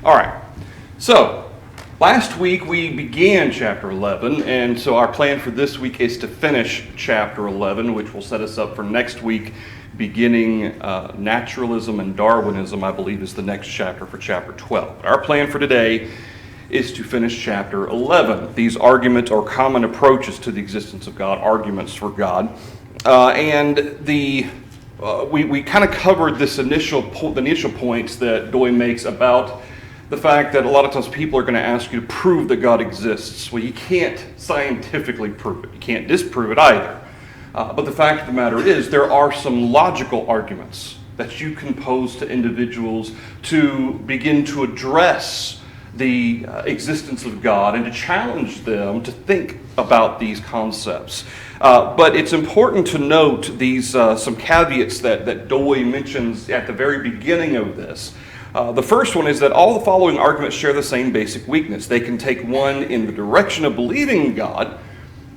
All right, so last week we began chapter 11, and so our plan for this week is to finish chapter 11, which will set us up for next week, beginning naturalism and Darwinism, I believe, is the next chapter for chapter 12. Our plan for today is to finish chapter 11. These arguments are common approaches to the existence of God, arguments for God, we kind of covered the initial points that Dewey makes about the fact that a lot of times people are going to ask you to prove that God exists. Well, you can't scientifically prove it. You can't disprove it either. But the fact of the matter is there are some logical arguments that you can pose to individuals to begin to address the existence of God and to challenge them to think about these concepts. But it's important to note these some caveats that Dewey mentions at the very beginning of this. The first one is that all the following arguments share the same basic weakness. They can take one in the direction of believing in God,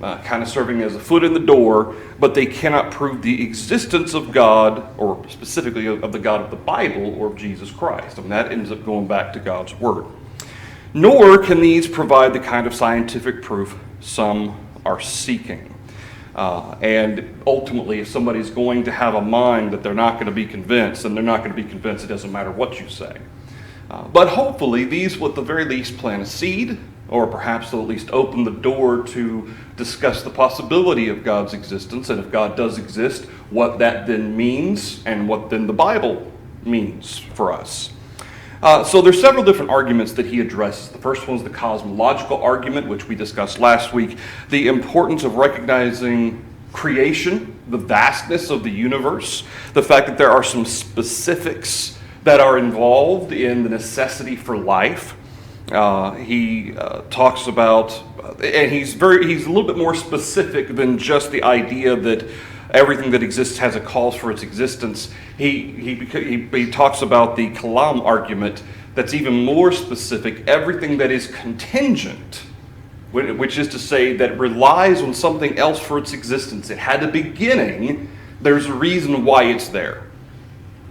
kind of serving as a foot in the door, but they cannot prove the existence of God, or specifically of the God of the Bible or of Jesus Christ. And that ends up going back to God's Word. Nor can these provide the kind of scientific proof some are seeking. And ultimately, if somebody's going to have a mind that they're not going to be convinced, then they're not going to be convinced. It doesn't matter what you say. But hopefully, these will at the very least plant a seed, or perhaps they'll at least open the door to discuss the possibility of God's existence, and if God does exist, what that then means, and what then the Bible means for us. So there's several different arguments that he addresses. The first one is the cosmological argument, which we discussed last week. The importance of recognizing creation, the vastness of the universe, the fact that there are some specifics that are involved in the necessity for life. He talks about, and he's a little bit more specific than just the idea that everything that exists has a cause for its existence. He talks about the Kalam argument that's even more specific, everything that is contingent, which is to say that it relies on something else for its existence. It had a beginning, there's a reason why it's there.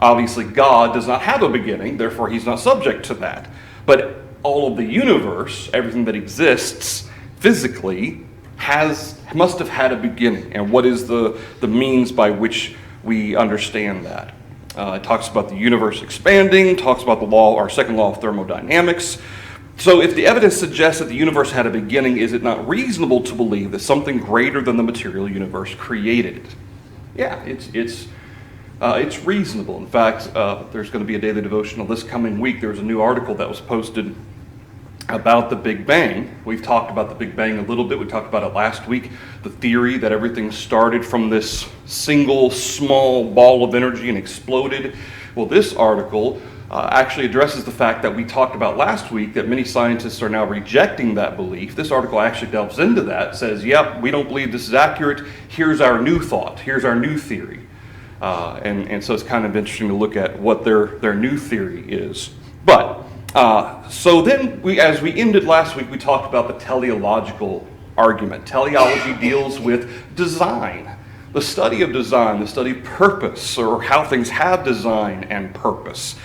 Obviously, God does not have a beginning, therefore he's not subject to that. But all of the universe, everything that exists physically, must have had a beginning, and what is the means by which we understand that. It talks about the universe expanding, talks about our second law of thermodynamics. So if the evidence suggests that the universe had a beginning, is it not reasonable to believe that something greater than the material universe created it? Yeah, it's reasonable. In fact, there's going to be a daily devotional this coming week. There's a new article that was posted about the Big Bang. We've talked about the Big Bang a little bit. We talked about it last week. The theory that everything started from this single small ball of energy and exploded. Well, this article actually addresses the fact that we talked about last week, that many scientists are now rejecting that belief. This article actually delves into that, says, yep, we don't believe this is accurate. Here's our new thought. Here's our new theory. And so it's kind of interesting to look at what their new theory is. But so then, as we ended last week, we talked about the teleological argument. Teleology deals with design, the study of design, the study of purpose, or how things have design and purpose.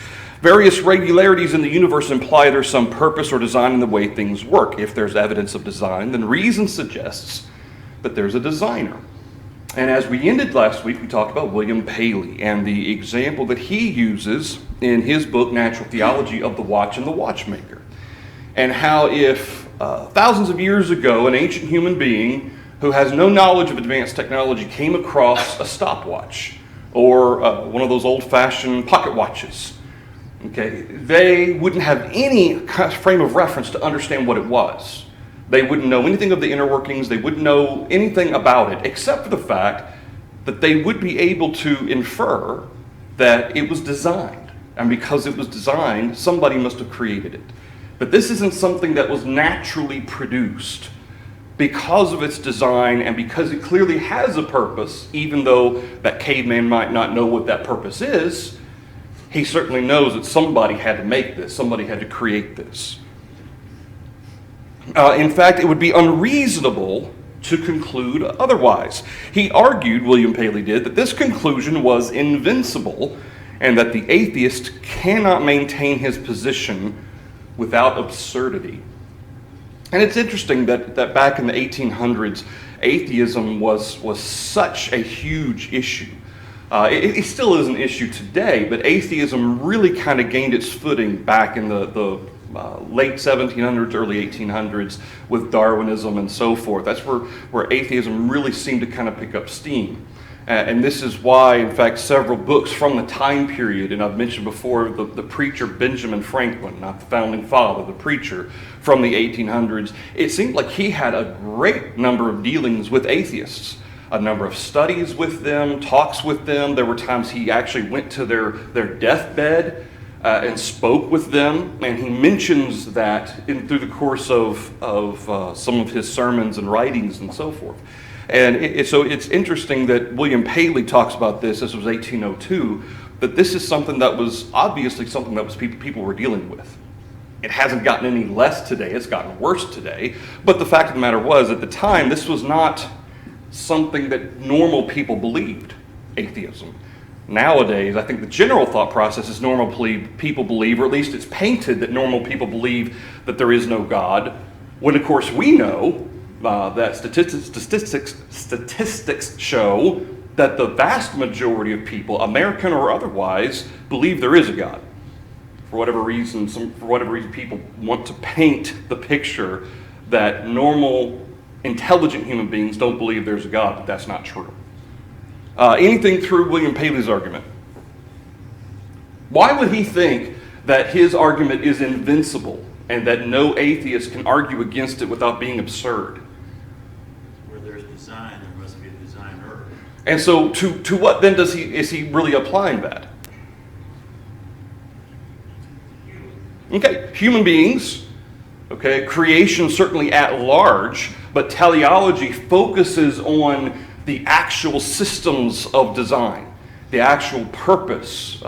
Various regularities in the universe imply there's some purpose or design in the way things work. If there's evidence of design, then reason suggests that there's a designer. And as we ended last week, we talked about William Paley and the example that he uses in his book, Natural Theology of the Watch and the Watchmaker. And how if thousands of years ago, an ancient human being who has no knowledge of advanced technology came across a stopwatch or one of those old-fashioned pocket watches, okay, they wouldn't have any frame of reference to understand what it was. They wouldn't know anything of the inner workings. They wouldn't know anything about it, except for the fact that they would be able to infer that it was designed. And because it was designed, somebody must have created it. But this isn't something that was naturally produced. Because of its design and because it clearly has a purpose, even though that caveman might not know what that purpose is, he certainly knows that somebody had to make this, somebody had to create this. In fact, it would be unreasonable to conclude otherwise. He argued, William Paley did, that this conclusion was invincible and that the atheist cannot maintain his position without absurdity. And it's interesting that back in the 1800s, atheism was such a huge issue. It still is an issue today, but atheism really kind of gained its footing back in the late 1700s, early 1800s with Darwinism and so forth. That's where atheism really seemed to kind of pick up steam. And this is why, in fact, several books from the time period, and I've mentioned before the preacher Benjamin Franklin, not the founding father, the preacher from the 1800s, it seemed like he had a great number of dealings with atheists, a number of studies with them, talks with them. There were times he actually went to their deathbed and spoke with them, and he mentions that through the course of some of his sermons and writings and so forth. And so it's interesting that William Paley talks about this was 1802, that this is something that was obviously something that was people were dealing with. It hasn't gotten any less today, it's gotten worse today, but the fact of the matter was, at the time, this was not something that normal people believed, atheism. Nowadays, I think the general thought process is normal people believe, or at least it's painted that normal people believe that there is no God, when of course we know that statistics show that the vast majority of people, American or otherwise, believe there is a God. For whatever reason, people want to paint the picture that normal, intelligent human beings don't believe there's a God, but that's not true. Anything through William Paley's argument? Why would he think that his argument is invincible and that no atheist can argue against it without being absurd? Where there's design, there must be a designer. And so to what then is he really applying that? Okay, human beings, okay, creation certainly at large, but teleology focuses on the actual systems of design, the actual purpose,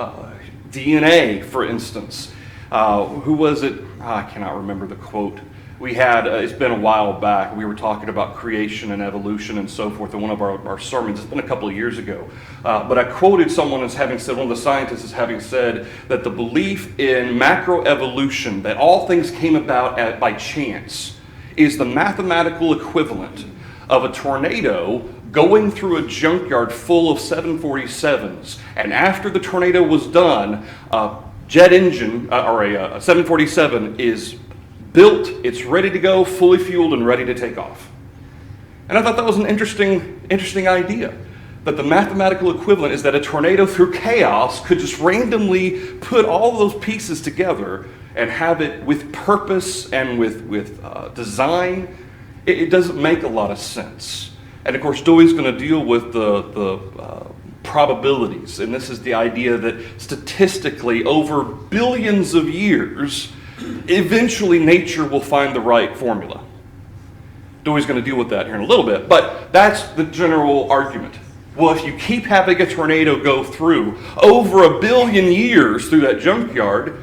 DNA, for instance. Who was it? I cannot remember the quote. We had, it's been a while back, we were talking about creation and evolution and so forth in one of our sermons. It's been a couple of years ago. But I quoted someone as having said, one of the scientists as having said that the belief in macroevolution, that all things came about by chance, is the mathematical equivalent of a tornado going through a junkyard full of 747s. And after the tornado was done, a jet engine, or a 747 is built, it's ready to go, fully fueled and ready to take off. And I thought that was an interesting idea. That the mathematical equivalent is that a tornado through chaos could just randomly put all those pieces together and have it with purpose and with design. It doesn't make a lot of sense. And of course, Dewey's going to deal with the probabilities. And this is the idea that statistically, over billions of years, eventually nature will find the right formula. Dewey's going to deal with that here in a little bit. But that's the general argument. Well, if you keep having a tornado go through over a billion years through that junkyard,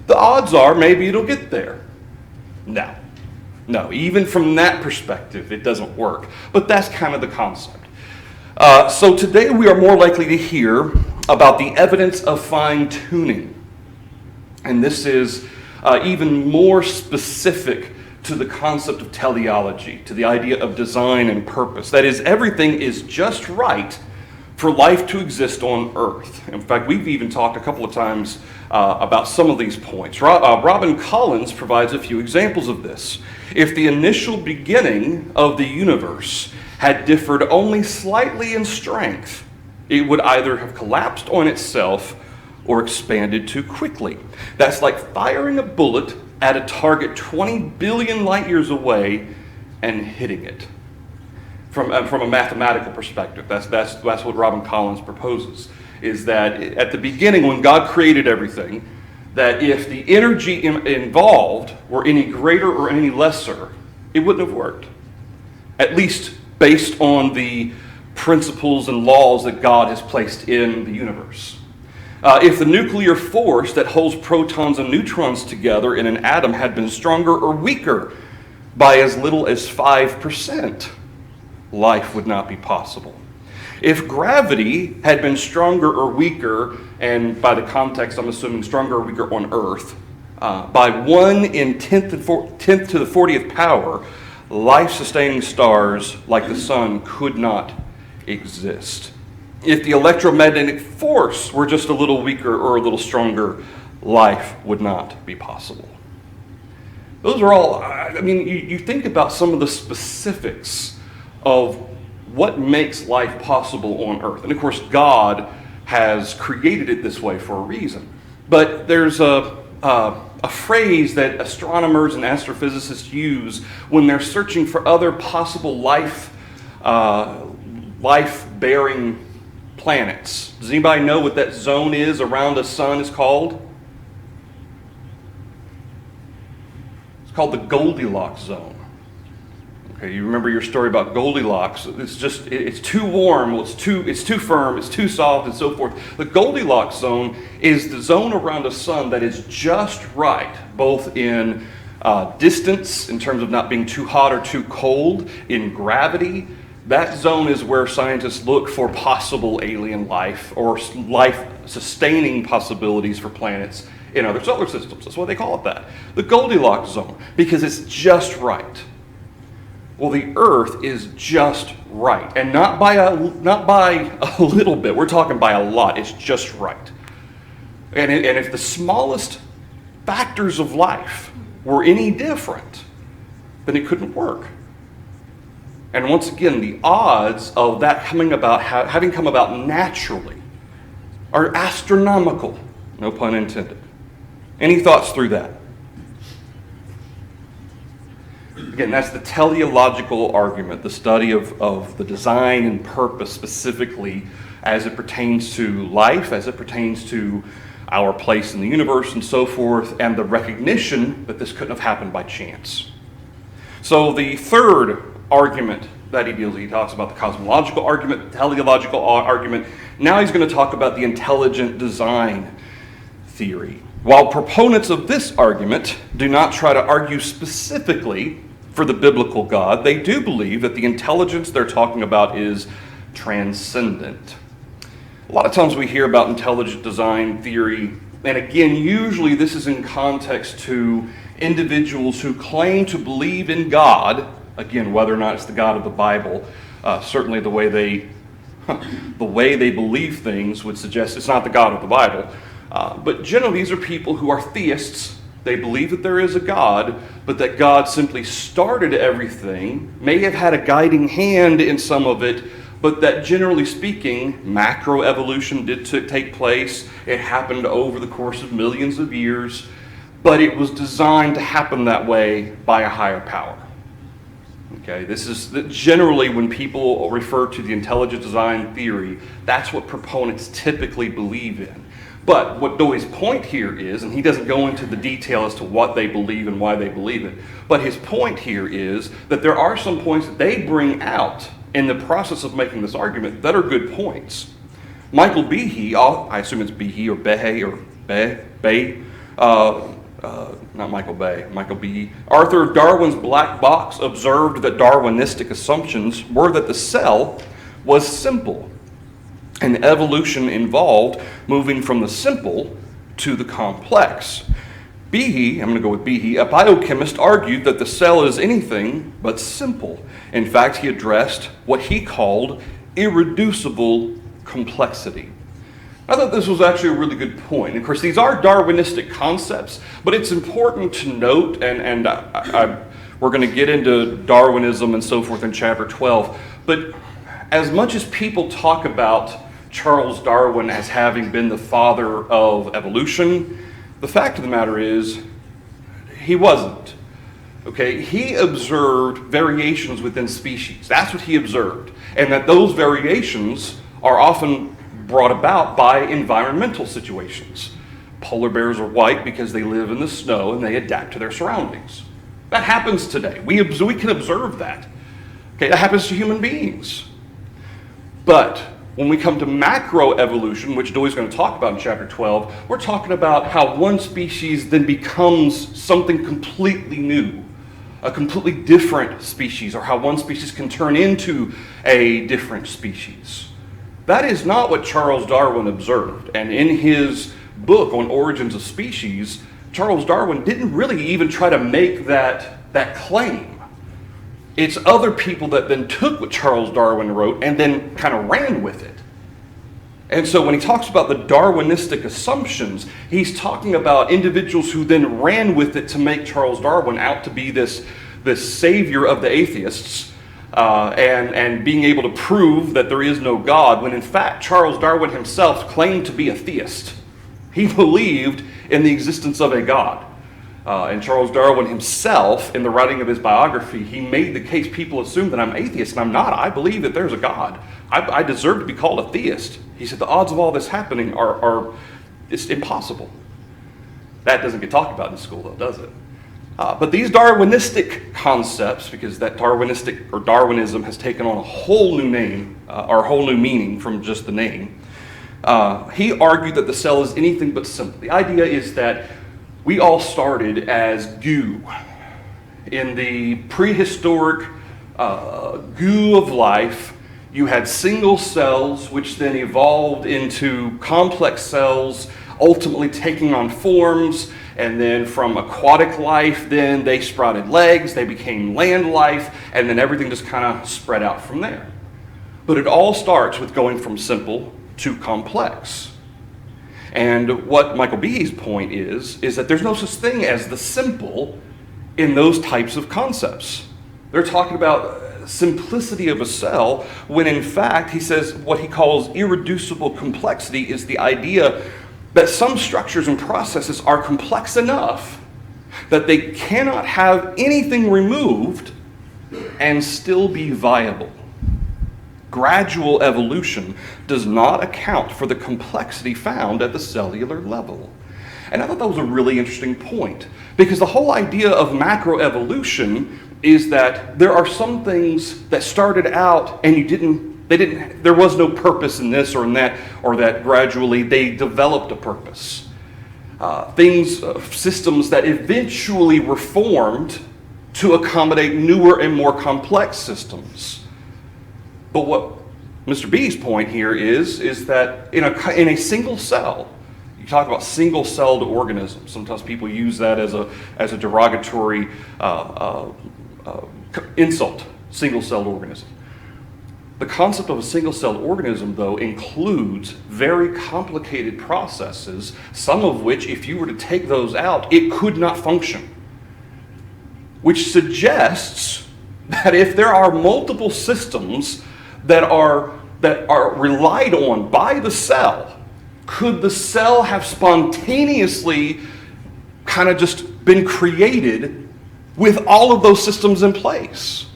the odds are maybe it'll get there. No, even from that perspective, it doesn't work. But that's kind of the concept. So today we are more likely to hear about the evidence of fine-tuning. And this is even more specific to the concept of teleology, to the idea of design and purpose. That is, everything is just right for life to exist on Earth. In fact, we've even talked a couple of times about some of these points. Robin Collins provides a few examples of this. If the initial beginning of the universe had differed only slightly in strength, it would either have collapsed on itself or expanded too quickly. That's like firing a bullet at a target 20 billion light years away and hitting it. From a mathematical perspective, that's what Robin Collins proposes, is that at the beginning, when God created everything, that if the energy involved were any greater or any lesser, it wouldn't have worked. At least based on the principles and laws that God has placed in the universe. If the nuclear force that holds protons and neutrons together in an atom had been stronger or weaker by as little as 5%, life would not be possible. If gravity had been stronger or weaker, and by the context I'm assuming stronger or weaker on Earth, by 1 in 10th to the 40th power, life-sustaining stars like the sun could not exist. If the electromagnetic force were just a little weaker or a little stronger, life would not be possible. Those are all, you think about some of the specifics of what makes life possible on Earth. And of course, God has created it this way for a reason. But there's a phrase that astronomers and astrophysicists use when they're searching for other possible life-bearing planets. Does anybody know what that zone is around the sun is called? It's called the Goldilocks zone. Okay, you remember your story about Goldilocks. It's too warm, it's too firm, it's too soft, and so forth. The Goldilocks zone is the zone around the sun that is just right, both in distance, in terms of not being too hot or too cold, in gravity. That zone is where scientists look for possible alien life or life-sustaining possibilities for planets in other solar systems. That's why they call it that. The Goldilocks zone, because it's just right. Well, the Earth is just right, and not by a little bit. We're talking by a lot. It's just right. And if the smallest factors of life were any different, then it couldn't work. And once again, the odds of that having come about naturally are astronomical. No pun intended. Any thoughts through that? Again, that's the teleological argument, the study of the design and purpose specifically as it pertains to life, as it pertains to our place in the universe and so forth, and the recognition that this couldn't have happened by chance. So the third argument that he deals with, he talks about the cosmological argument, the teleological argument. Now he's going to talk about the intelligent design theory. While proponents of this argument do not try to argue specifically for the biblical God, they do believe that the intelligence they're talking about is transcendent. A lot of times we hear about intelligent design theory, and again, usually this is in context to individuals who claim to believe in God, again, whether or not it's the God of the Bible. Certainly the way they believe things would suggest it's not the God of the Bible. But generally, these are people who are theists. They believe that there is a God, but that God simply started everything, may have had a guiding hand in some of it, but that generally speaking, macroevolution did take place. It happened over the course of millions of years, but it was designed to happen that way by a higher power. Okay, this is generally when people refer to the intelligent design theory, that's what proponents typically believe in. But what Dewey's point here is, and he doesn't go into the detail as to what they believe and why they believe it, but his point here is that there are some points that they bring out in the process of making this argument that are good points. Michael Behe, I assume it's Behe or Behe or Bay, not Michael Bay, Michael Behe. Author of Darwin's Black Box observed that Darwinistic assumptions were that the cell was simple, and evolution involved moving from the simple to the complex. Behe, I'm going to go with Behe, a biochemist, argued that the cell is anything but simple. In fact, he addressed what he called irreducible complexity. I thought this was actually a really good point. Of course, these are Darwinistic concepts, but it's important to note, and we're going to get into Darwinism and so forth in chapter 12, but as much as people talk about Charles Darwin as having been the father of evolution, the fact of the matter is he wasn't. Okay, he observed variations within species. That's what he observed. And that those variations are often brought about by environmental situations. Polar bears are white because they live in the snow and they adapt to their surroundings. That happens today. We can observe that. Okay, that happens to human beings. But when we come to macroevolution, which Dewey's going to talk about in chapter 12, we're talking about how one species then becomes something completely new, a completely different species, or how one species can turn into a different species. That is not what Charles Darwin observed. And in his book on Origins of Species, Charles Darwin didn't really even try to make that claim. It's other people that then took what Charles Darwin wrote and then kind of ran with it. And so when he talks about the Darwinistic assumptions, he's talking about individuals who then ran with it to make Charles Darwin out to be this savior of the atheists, and being able to prove that there is no God, when in fact Charles Darwin himself claimed to be a theist. He believed in the existence of a God. And Charles Darwin himself, in the writing of his biography, he made the case, people assume that I'm atheist, and I'm not. I believe that there's a God. I deserve to be called a theist. He said the odds of all this happening are it's impossible. That doesn't get talked about in school, though, does it? But these Darwinistic concepts, because that Darwinistic or Darwinism has taken on a whole new name, or a whole new meaning from just the name, he argued that the cell is anything but simple. The idea is that we all started as goo. In the prehistoric goo of life, you had single cells, which then evolved into complex cells, ultimately taking on forms, and then from aquatic life, then they sprouted legs, they became land life, and then everything just kind of spread out from there. But it all starts with going from simple to complex. And what Michael Behe's point is that there's no such thing as the simple in those types of concepts. They're talking about simplicity of a cell, when in fact, he says what he calls irreducible complexity is the idea that some structures and processes are complex enough that they cannot have anything removed and still be viable. Gradual evolution does not account for the complexity found at the cellular level. And I thought that was a really interesting point, because the whole idea of macroevolution is that there are some things that started out and there was no purpose in this or in that, or that gradually they developed a purpose. Systems that eventually were formed to accommodate newer and more complex systems. But what Mr. B's point here is that in a single cell, you talk about single-celled organisms. Sometimes people use that as a derogatory insult, single-celled organism. The concept of a single-celled organism, though, includes very complicated processes, some of which, if you were to take those out, it could not function. Which suggests that if there are multiple systems that are relied on by the cell, could the cell have spontaneously kind of just been created with all of those systems in place?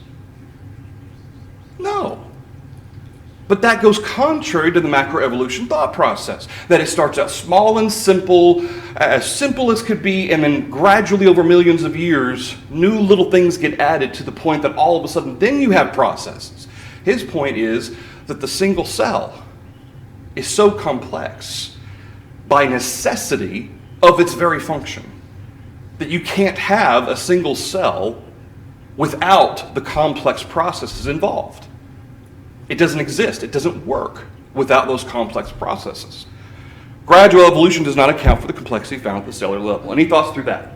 No. But that goes contrary to the macroevolution thought process, that it starts out small and simple as could be, and then gradually over millions of years, new little things get added to the point that all of a sudden then you have processes. His point is that the single cell is so complex by necessity of its very function that you can't have a single cell without the complex processes involved. It doesn't exist. It doesn't work without those complex processes. Gradual evolution does not account for the complexity found at the cellular level. Any thoughts through that?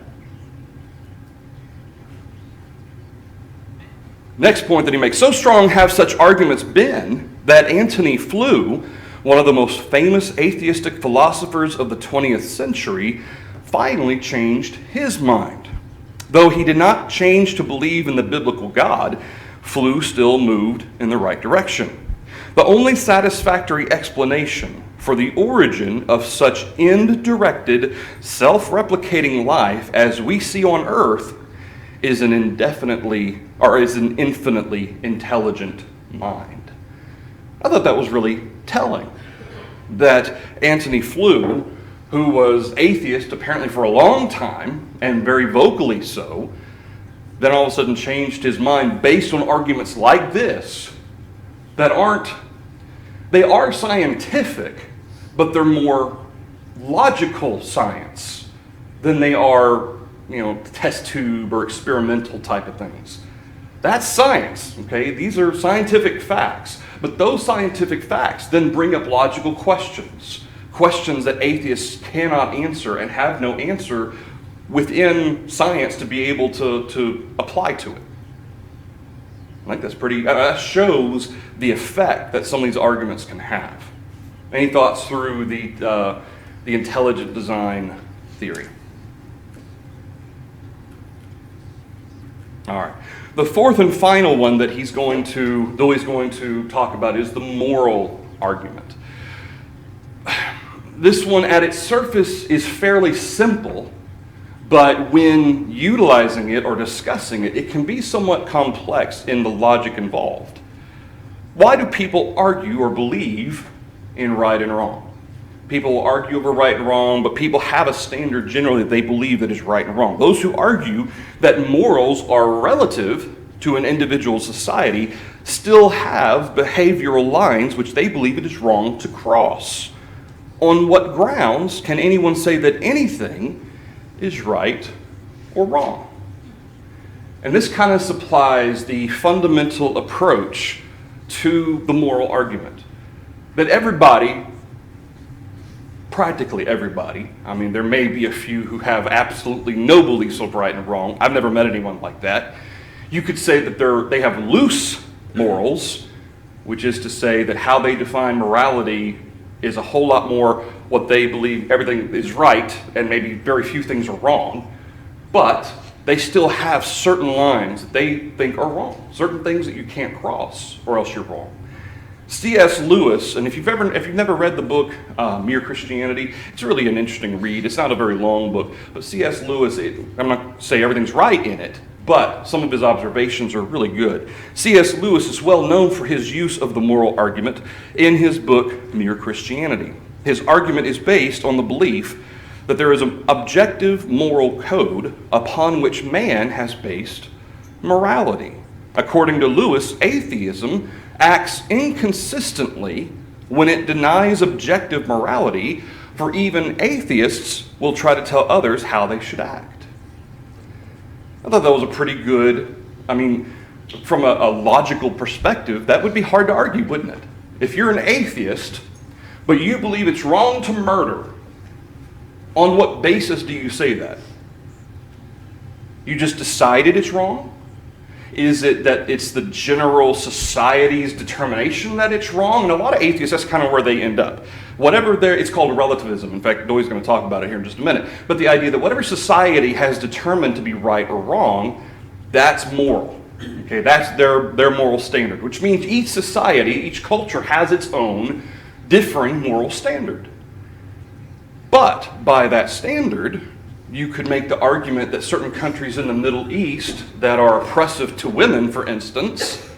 Next point that he makes, so strong have such arguments been that Antony Flew, one of the most famous atheistic philosophers of the 20th century, finally changed his mind. Though he did not change to believe in the biblical God, Flew still moved in the right direction. The only satisfactory explanation for the origin of such end-directed, self-replicating life as we see on Earth is an infinitely intelligent mind. I thought that was really telling, that Antony Flew, who was atheist apparently for a long time, and very vocally so, then all of a sudden changed his mind based on arguments like this that they are scientific, but they're more logical science than they are, test tube or experimental type of things. That's science, okay? These are scientific facts, but those scientific facts then bring up logical questions that atheists cannot answer and have no answer within science to be able to apply to it. I think that's pretty, that shows the effect that some of these arguments can have. Any thoughts through the intelligent design theory? All right. The fourth and final one that he's going to talk about is the moral argument. This one at its surface is fairly simple, but when utilizing it or discussing it, it can be somewhat complex in the logic involved. Why do people argue or believe in right and wrong? People will argue over right and wrong, but people have a standard generally that they believe that is right and wrong. Those who argue that morals are relative to an individual society still have behavioral lines which they believe it is wrong to cross. On what grounds can anyone say that anything is right or wrong? And this kind of supplies the fundamental approach to the moral argument. That everybody, practically everybody, I mean, there may be a few who have absolutely no beliefs of right and wrong. I've never met anyone like that. You could say that they have loose morals, which is to say that how they define morality is a whole lot more what they believe everything is right and maybe very few things are wrong, but they still have certain lines that they think are wrong, certain things that you can't cross or else you're wrong. C.S. Lewis, and if you've never read the book Mere Christianity, it's really an interesting read. It's not a very long book, but C.S. Lewis, I'm not going to say everything's right in it, but some of his observations are really good. C.S. Lewis is well known for his use of the moral argument in his book Mere Christianity. His argument is based on the belief that there is an objective moral code upon which man has based morality. According to Lewis, atheism acts inconsistently when it denies objective morality, for even atheists will try to tell others how they should act. I thought that was a pretty good, from a logical perspective, that would be hard to argue, wouldn't it? If you're an atheist, but you believe it's wrong to murder, on what basis do you say that? You just decided it's wrong? Is it that it's the general society's determination that it's wrong? And a lot of atheists, that's kind of where they end up. It's called relativism. In fact, Doy's going to talk about it here in just a minute. But the idea that whatever society has determined to be right or wrong, that's moral. Okay, that's their moral standard, which means each society, each culture has its own differing moral standard. But by that standard, you could make the argument that certain countries in the Middle East that are oppressive to women, for instance,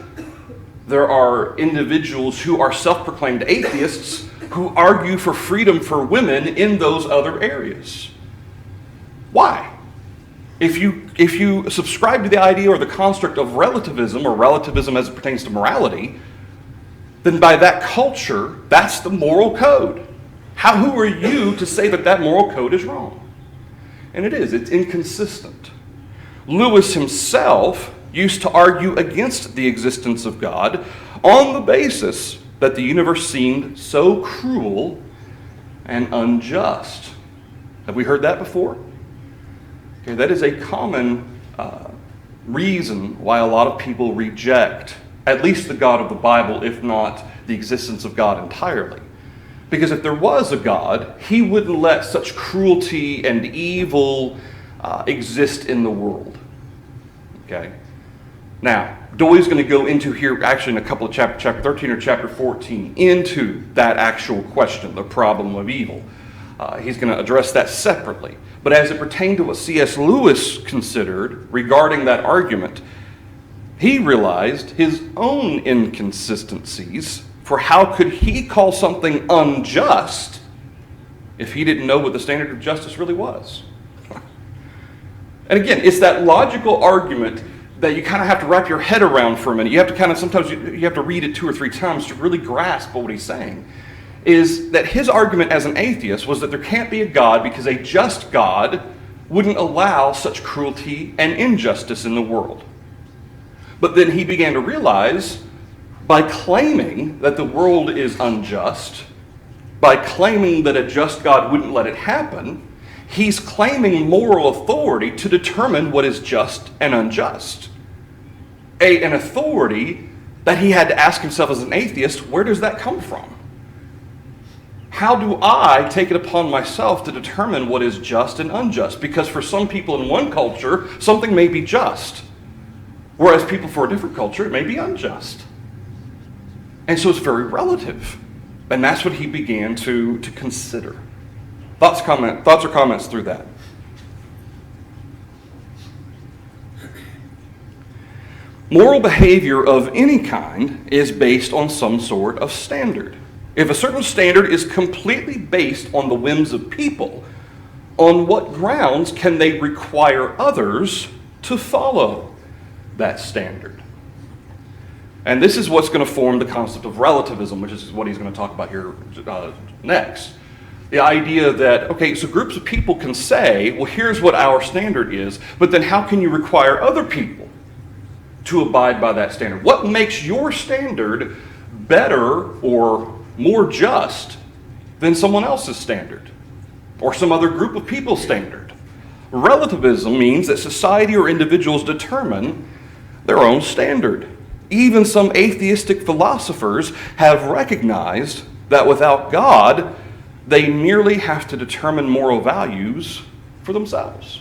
there are individuals who are self-proclaimed atheists who argue for freedom for women in those other areas. Why? If you subscribe to the idea or the construct of relativism, or relativism as it pertains to morality, then by that culture, that's the moral code. Who are you to say that moral code is wrong? And it's inconsistent. Lewis himself used to argue against the existence of God on the basis that the universe seemed so cruel and unjust. Have we heard that before? Okay, that is a common reason why a lot of people reject at least the God of the Bible, if not the existence of God entirely. Because if there was a God, he wouldn't let such cruelty and evil exist in the world. Okay? Now, Doy's going to go into here, actually in a couple of chapter 13 or chapter 14, into that actual question, the problem of evil. He's going to address that separately. But as it pertained to what C.S. Lewis considered regarding that argument, he realized his own inconsistencies for how could he call something unjust if he didn't know what the standard of justice really was. And again, it's that logical argument that you kind of have to wrap your head around for a minute. You have to sometimes you have to read it 2 or 3 times to really grasp what he's saying. Is that his argument as an atheist was that there can't be a God because a just God wouldn't allow such cruelty and injustice in the world. But then he began to realize, by claiming that the world is unjust, by claiming that a just God wouldn't let it happen, he's claiming moral authority to determine what is just and unjust. An authority that he had to ask himself as an atheist, where does that come from? How do I take it upon myself to determine what is just and unjust? Because for some people in one culture, something may be just, whereas people for a different culture, it may be unjust. And so it's very relative. And that's what he began to consider. Thoughts or comments through that? Moral behavior of any kind is based on some sort of standard. If a certain standard is completely based on the whims of people, on what grounds can they require others to follow that standard? And this is what's going to form the concept of relativism, which is what he's going to talk about here next. The idea that, okay, so groups of people can say, well, here's what our standard is, but then how can you require other people to abide by that standard? What makes your standard better or more just than someone else's standard or some other group of people's standard? Relativism means that society or individuals determine their own standard. Even some atheistic philosophers have recognized that without God, they merely have to determine moral values for themselves.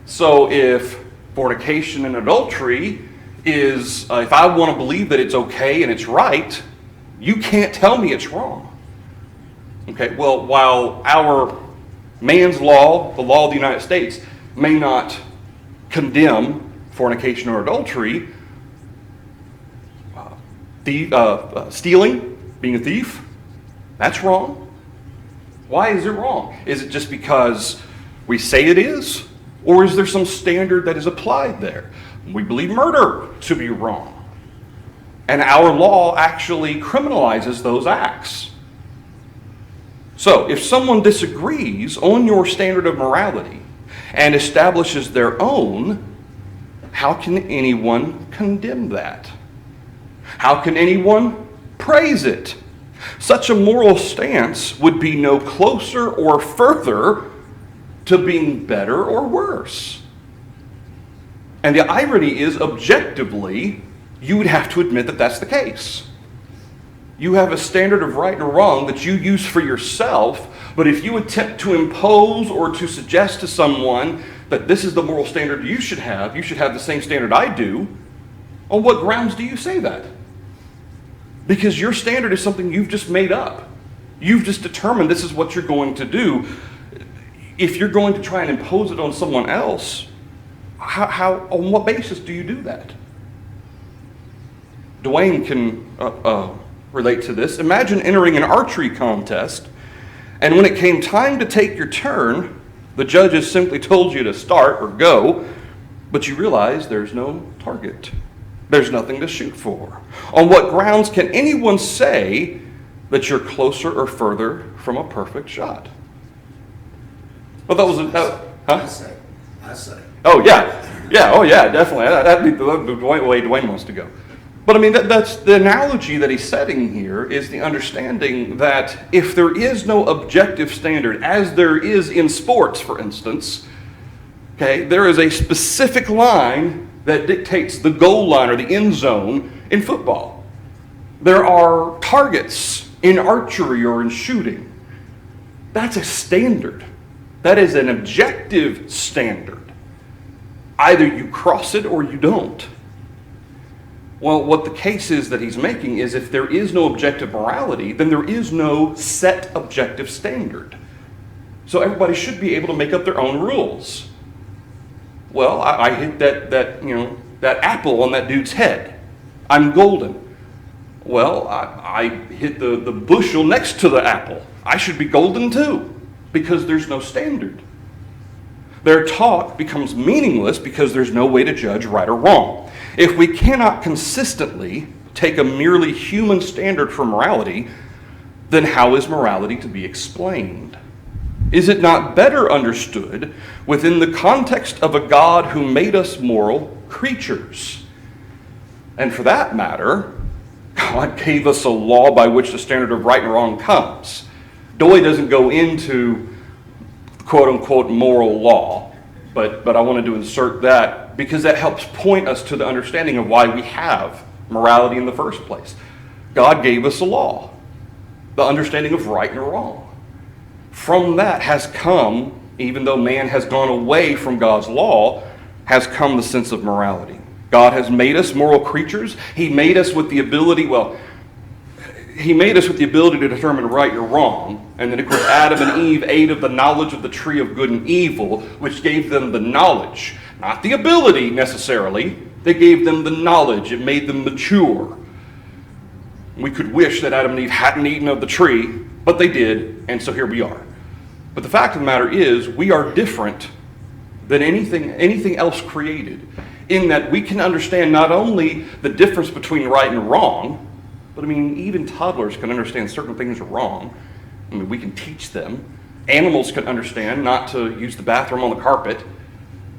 So if fornication and adultery is, if I want to believe that it's okay and it's right, you can't tell me it's wrong. Okay, well, while our man's law, the law of the United States, may not condemn fornication or adultery, stealing, being a thief, that's wrong. Why is it wrong? Is it just because we say it is? Or is there some standard that is applied there? We believe murder to be wrong. And our law actually criminalizes those acts. So, if someone disagrees on your standard of morality and establishes their own, how can anyone condemn that? How can anyone praise it? Such a moral stance would be no closer or further to being better or worse. And the irony is, objectively, you would have to admit that that's the case. You have a standard of right and wrong that you use for yourself, but if you attempt to impose or to suggest to someone that this is the moral standard you should have the same standard I do, on what grounds do you say that? Because your standard is something you've just made up. You've just determined this is what you're going to do. If you're going to try and impose it on someone else, on what basis do you do that? Dwayne can relate to this. Imagine entering an archery contest, and when it came time to take your turn, the judges simply told you to start or go, but you realize there's no target. There's nothing to shoot for. On what grounds can anyone say that you're closer or further from a perfect shot? Well, that was huh? I say. Oh yeah, definitely. That'd be the way Dwayne wants to go. But I mean, that's the analogy that he's setting here, is the understanding that if there is no objective standard, as there is in sports, for instance, okay, there is a specific line that dictates the goal line or the end zone in football. There are targets in archery or in shooting. That's a standard. That is an objective standard. Either you cross it or you don't. Well, what the case is that he's making is, if there is no objective morality, then there is no set objective standard. So everybody should be able to make up their own rules. Well, I hit that apple on that dude's head. I'm golden. Well, I hit the bushel next to the apple. I should be golden too, because there's no standard. Their talk becomes meaningless because there's no way to judge right or wrong. If we cannot consistently take a merely human standard for morality, then how is morality to be explained? Is it not better understood within the context of a God who made us moral creatures? And for that matter, God gave us a law by which the standard of right and wrong comes. Doyle doesn't go into quote-unquote moral law, but I wanted to insert that because that helps point us to the understanding of why we have morality in the first place. God gave us a law, the understanding of right and wrong. From that has come, even though man has gone away from God's law, has come the sense of morality. God has made us moral creatures. He made us with the ability, to determine right or wrong. And then, of course, Adam and Eve ate of the knowledge of the tree of good and evil, which gave them the knowledge, not the ability necessarily. They gave them the knowledge. It made them mature. We could wish that Adam and Eve hadn't eaten of the tree, but they did, and so here we are. But the fact of the matter is, we are different than anything else created, in that we can understand not only the difference between right and wrong, but even toddlers can understand certain things are wrong. We can teach them. Animals can understand not to use the bathroom on the carpet,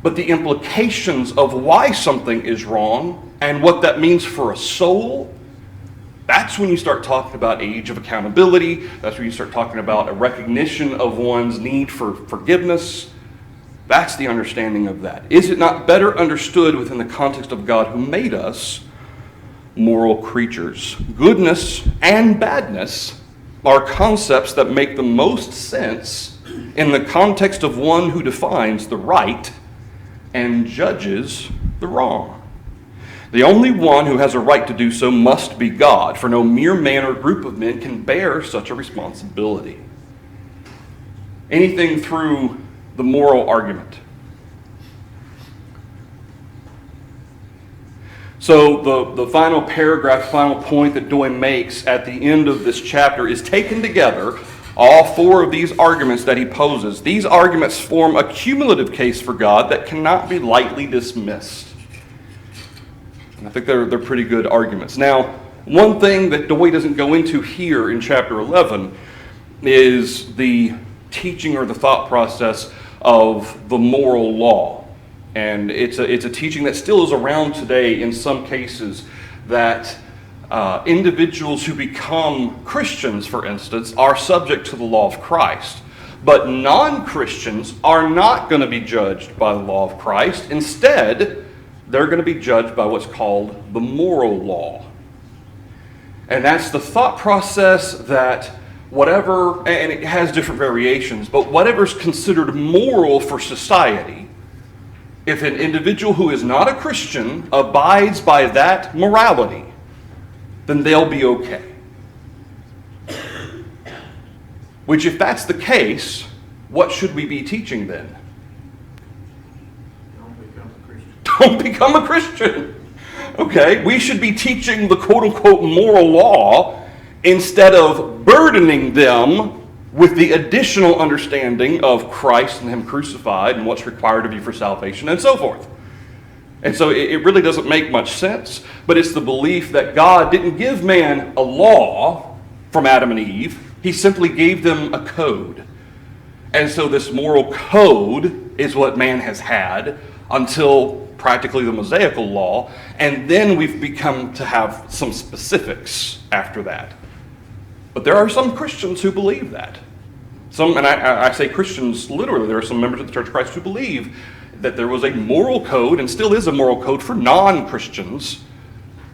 but the implications of why something is wrong and what that means for a soul, that's when you start talking about age of accountability. That's when you start talking about a recognition of one's need for forgiveness. That's the understanding of that. Is it not better understood within the context of God who made us moral creatures? Goodness and badness are concepts that make the most sense in the context of one who defines the right and judges the wrong. The only one who has a right to do so must be God, for no mere man or group of men can bear such a responsibility. Anything through the moral argument. So the final paragraph, final point that Doyle makes at the end of this chapter is taken together, all four of these arguments that he poses. These arguments form a cumulative case for God that cannot be lightly dismissed. And I think they're pretty good arguments. Now, one thing that Doyle doesn't go into here in chapter 11 is the teaching or the thought process of the moral law. And it's a teaching that still is around today in some cases, that individuals who become Christians, for instance, are subject to the law of Christ. But non-Christians are not going to be judged by the law of Christ. Instead, they're going to be judged by what's called the moral law. And that's the thought process that whatever, and it has different variations, but whatever's considered moral for society, if an individual who is not a Christian abides by that morality, then they'll be okay. Which, if that's the case, what should we be teaching then? Don't become a Christian. Okay, we should be teaching the quote-unquote moral law instead of burdening them with the additional understanding of Christ and Him crucified and what's required of you for salvation and so forth. And so it really doesn't make much sense, but it's the belief that God didn't give man a law from Adam and Eve. He simply gave them a code. And so this moral code is what man has had until practically the Mosaical law, and then we've become to have some specifics after that. But there are some Christians who believe that. Some, and I say Christians literally, there are some members of the Church of Christ who believe that there was a moral code, and still is a moral code for non-Christians,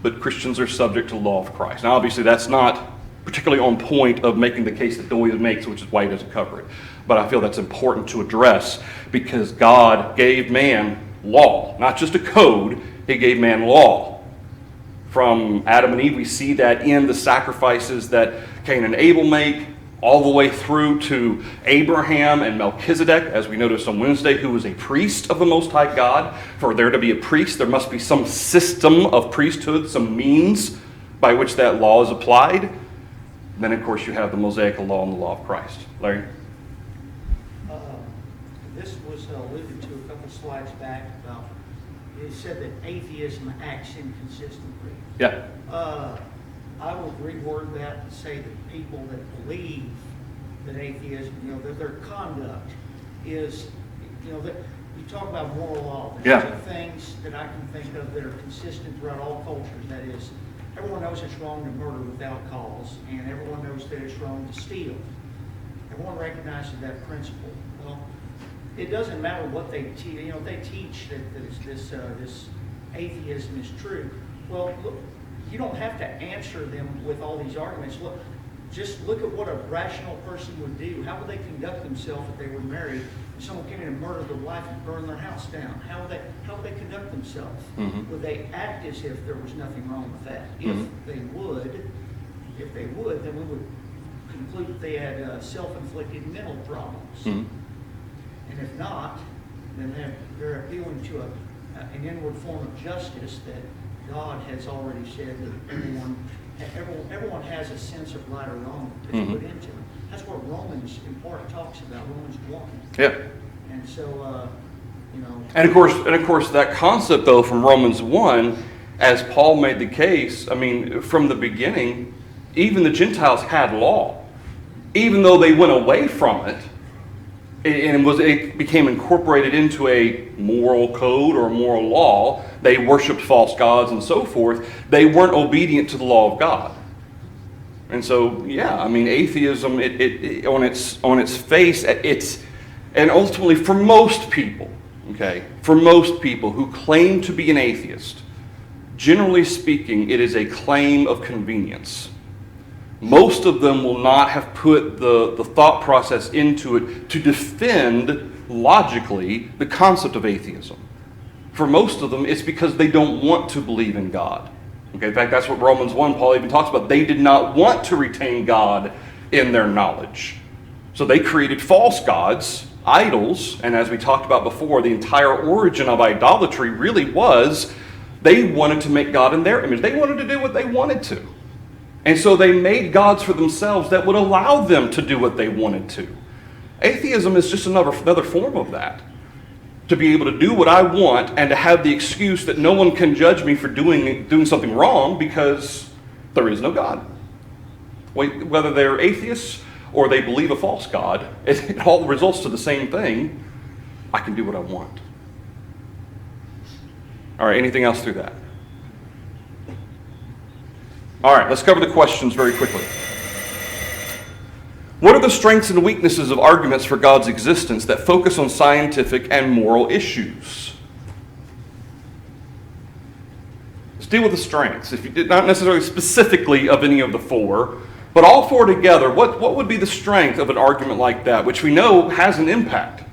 but Christians are subject to the law of Christ. Now obviously that's not particularly on point of making the case that Doyle makes, which is why he doesn't cover it. But I feel that's important to address because God gave man law, not just a code, He gave man law. From Adam and Eve, we see that in the sacrifices that Cain and Abel make, all the way through to Abraham and Melchizedek, as we noticed on Wednesday, who was a priest of the Most High God. For there to be a priest, there must be some system of priesthood, some means by which that law is applied. Then, of course, you have the Mosaic law and the law of Christ. Larry? This was alluded to a couple slides back about, it said that atheism acts inconsistently. Yeah. I would reword that to say that people that believe that atheism, that their conduct is, that you talk about moral law. There's two things that I can think of that are consistent throughout all cultures. That is, everyone knows it's wrong to murder without cause, and everyone knows that it's wrong to steal. Everyone recognizes that principle. Well, it doesn't matter what they teach. You know, they teach that this atheism is true. Well, look, you don't have to answer them with all these arguments. Just look at what a rational person would do. How would they conduct themselves if they were married and someone came in and murdered their wife and burned their house down? How would they conduct themselves? Mm-hmm. Would they act as if there was nothing wrong with that? Mm-hmm. If they would, then we would conclude that they had self-inflicted mental problems. Mm-hmm. And if not, then they're appealing to an inward form of justice that God has already said that everyone has a sense of right or wrong that's Mm-hmm. put into them. That's what Romans in part talks about, Romans 1. Yeah. And so, you know. And of course, that concept though from Romans 1, as Paul made the case, I mean, from the beginning, even the Gentiles had law, even though they went away from it, and it became incorporated into a moral code or a moral law. They worshipped false gods and so forth. They weren't obedient to the law of God. And so, yeah, I mean, atheism, it on its face, and ultimately for most people, okay, for most people who claim to be an atheist, generally speaking, it is a claim of convenience. Most of them will not have put the thought process into it to defend logically the concept of atheism. For most of them, it's because they don't want to believe in God. Okay, in fact, that's what Romans 1, Paul even talks about. They did not want to retain God in their knowledge. So they created false gods, idols, and as we talked about before, the entire origin of idolatry really was they wanted to make God in their image. They wanted to do what they wanted to. And so they made gods for themselves that would allow them to do what they wanted to. Atheism is just another form of that. To be able to do what I want and to have the excuse that no one can judge me for doing something wrong because there is no God. Whether they're atheists or they believe a false God, it all results to the same thing. I can do what I want. All right, anything else through that? All right, let's cover the questions very quickly. What are the strengths and weaknesses of arguments for God's existence that focus on scientific and moral issues? Let's deal with the strengths. If you did not necessarily specifically of any of the four, but all four together, what would be the strength of an argument like that, which we know has an impact?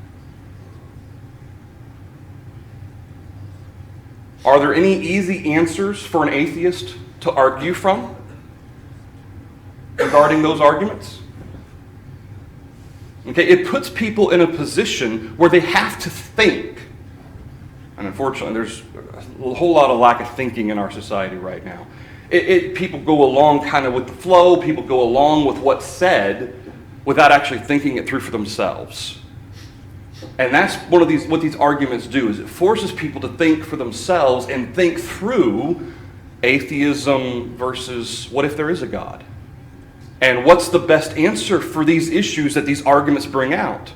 Are there any easy answers for an atheist to argue from regarding those arguments? Okay, it puts people in a position where they have to think. And unfortunately, there's a whole lot of lack of thinking in our society right now. People go along kind of with the flow, people go along with what's said without actually thinking it through for themselves. And that's what these arguments do, is it forces people to think for themselves and think through atheism versus what if there is a God? And what's the best answer for these issues that these arguments bring out?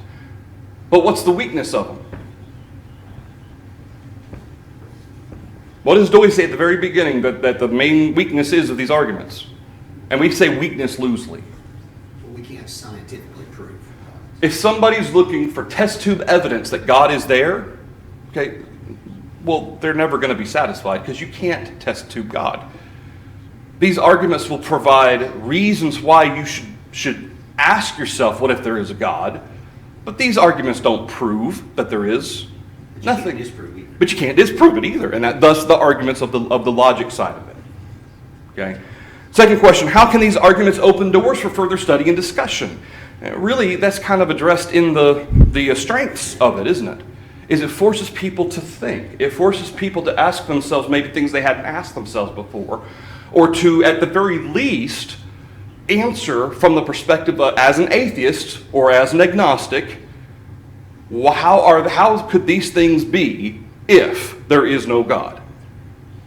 But what's the weakness of them? What does Dewey say at the very beginning that the main weakness is of these arguments? And we say weakness loosely. Well, we can't scientifically prove. If somebody's looking for test tube evidence that God is there, okay, well, they're never going to be satisfied because you can't test tube God. These arguments will provide reasons why you should ask yourself, what if there is a God? But these arguments don't prove that there is. But Nothing. You can't disprove either. But you can't disprove it either, and thus the arguments of the logic side of it. Okay. Second question: how can these arguments open doors for further study and discussion? Really, that's kind of addressed in the strengths of it, isn't it? Is it forces people to think. It forces people to ask themselves maybe things they hadn't asked themselves before, or to, at the very least, answer from the perspective of, as an atheist or as an agnostic, how could these things be if there is no God?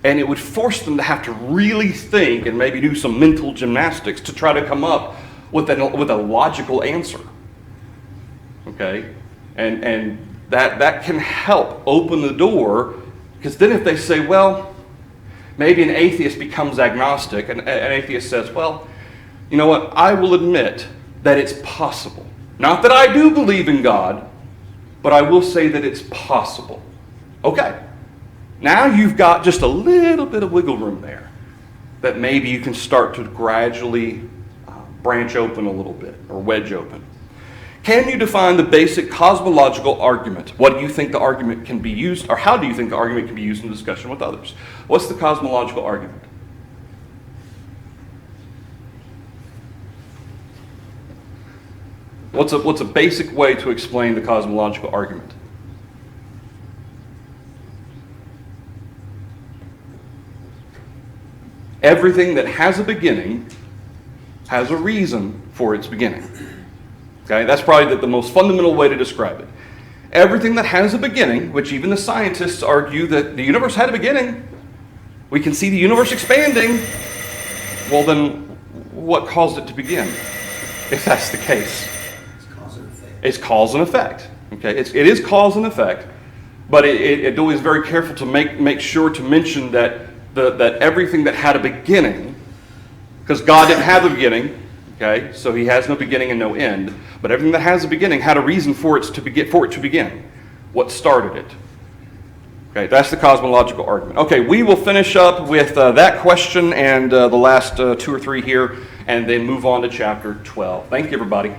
And it would force them to have to really think and maybe do some mental gymnastics to try to come up with a logical answer. Okay? And that can help open the door, because then if they say, well, maybe an atheist becomes agnostic, and an atheist says, well, you know what, I will admit that it's possible. Not that I do believe in God, but I will say that it's possible. Okay. Now you've got just a little bit of wiggle room there that maybe you can start to gradually branch open a little bit or wedge open. Can you define the basic cosmological argument? What do you think the argument can be used, or how do you think the argument can be used in discussion with others? What's the cosmological argument? What's a basic way to explain the cosmological argument? Everything that has a beginning has a reason for its beginning. Okay, that's probably the most fundamental way to describe it. Everything that has a beginning, which even the scientists argue that the universe had a beginning, we can see the universe expanding. Well, then what caused it to begin, if that's the case? It's cause and effect. It's cause and effect. Okay, it is cause and effect, but it always very careful to make sure to mention that that everything that had a beginning, because God didn't have a beginning, okay, so He has no beginning and no end. But everything that has a beginning had a reason for it to begin. What started it? Okay, that's the cosmological argument. Okay, we will finish up with that question and the last 2 or 3 here, and then move on to chapter 12. Thank you, everybody.